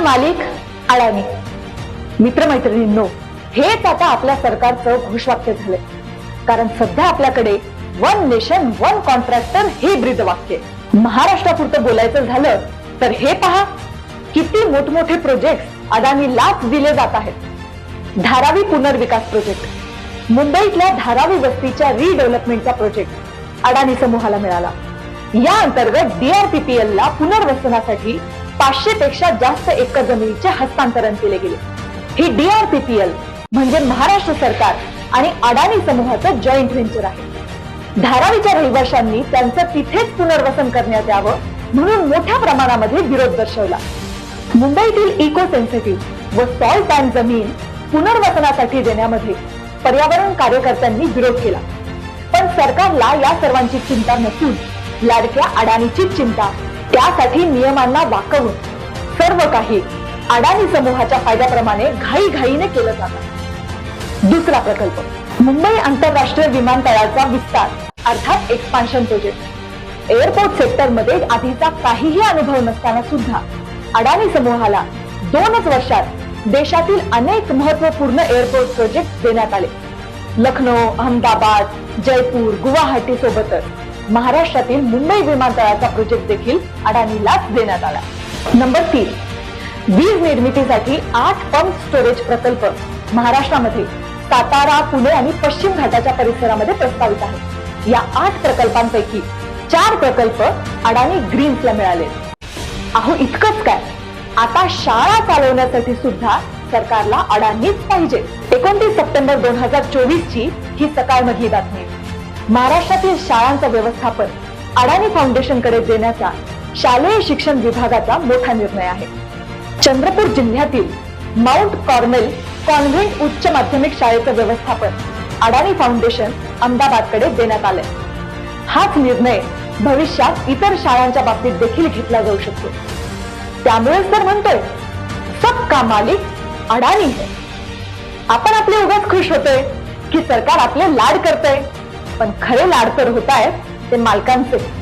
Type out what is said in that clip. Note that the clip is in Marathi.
मालिक अडाणी. मित्रमैत्रिणींनो, हेच आता आपल्या सरकारचं घोषवाक्य झालंय. कारण सध्या आपल्याकडे वन नेशन वन कॉन्ट्रॅक्टर हे ब्रीदवाक्य. महाराष्ट्रापुरतं बोलायचं झालं तर हे पहा, किती मोठमोठे प्रोजेक्ट अडाणीलाच दिले जात आहेत. धारावी पुनर्विकास प्रोजेक्ट, मुंबईतल्या धारावी वस्तीच्या रिडेव्हलपमेंटचा प्रोजेक्ट अडाणी समूहाला मिळाला. या अंतर्गत DRPPL ला पुनर्वसनासाठी 500 पेक्षा जास्त एकर जमिनीचे हस्तांतरण केले गेले. ही DRPPL म्हणजे महाराष्ट्र सरकार आणि अडाणी समूहाचं जॉईंट व्हेंचर आहे. धारावीच्या रहिवाशांनी त्यांचं तिथेच पुनर्वसन करण्यात यावं म्हणून मोठ्या प्रमाणामध्ये विरोध दर्शवला. मुंबईतील इको सेन्सिटिव्ह व सॉल्ट अँड जमीन पुनर्वसनासाठी देण्यामध्ये पर्यावरण कार्यकर्त्यांनी विरोध केला. पण सरकारला या सर्वांची चिंता नसून लाडक्या अडाणीची चिंता. त्यासाठी नियमांना वाकवून सर्व काही अडाणी समूहाच्या फायद्याप्रमाणे घाईघाईने केलं जातं. दुसरा प्रकल्प, मुंबई आंतरराष्ट्रीय विमानतळाचा विस्तार अर्थात एक्सपान्शन प्रोजेक्ट. एअरपोर्ट सेक्टर मध्ये आधीचा काहीही अनुभव नसताना सुद्धा अडाणी समूहाला 2च वर्षात देशातील अनेक महत्वपूर्ण एअरपोर्ट प्रोजेक्ट देण्यात आले. लखनौ, अहमदाबाद, जयपूर, गुवाहाटी सोबतच महाराष्ट्रातील मुंबई विमानतळाचा प्रोजेक्ट देखील अडाणीलाच देण्यात आला. नंबर 3, वीज निर्मितीसाठी 8 पंप स्टोरेज प्रकल्प महाराष्ट्रामध्ये सातारा, पुणे आणि पश्चिम घाटाच्या परिसरामध्ये प्रस्तावित आहेत. या 8 प्रकल्पांपैकी 4 प्रकल्प अडाणी ग्रीन्सला मिळाले. अहो, इतकंच काय, आता शाळा चालवण्यासाठी सुद्धा सरकारला अडाणीच पाहिजे. 29 सप्टेंबर 2024 ची ही सकाळमधली बातमी. महाराष्ट्रातील शाळांचं व्यवस्थापन अडाणी फाउंडेशनकडे देण्याचा शालेय शिक्षण विभागाचा मोठा निर्णय आहे. चंद्रपूर जिल्ह्यातील माउंट कॉर्नेल कॉन्व्हेंट उच्च माध्यमिक शाळेचं व्यवस्थापन अडाणी फाउंडेशन अहमदाबादकडे देण्यात आलंय. हाच निर्णय भविष्यात इतर शाळांच्या बाबतीत देखील घेतला जाऊ शकतो. त्यामुळेच तर म्हणतोय, सबका मालिक अडाणी है. आपण आपले उगाच खुश होतोय की सरकार आपले लाड करतंय, पण खरे लाड तर होत आहेत ते मालकांचे.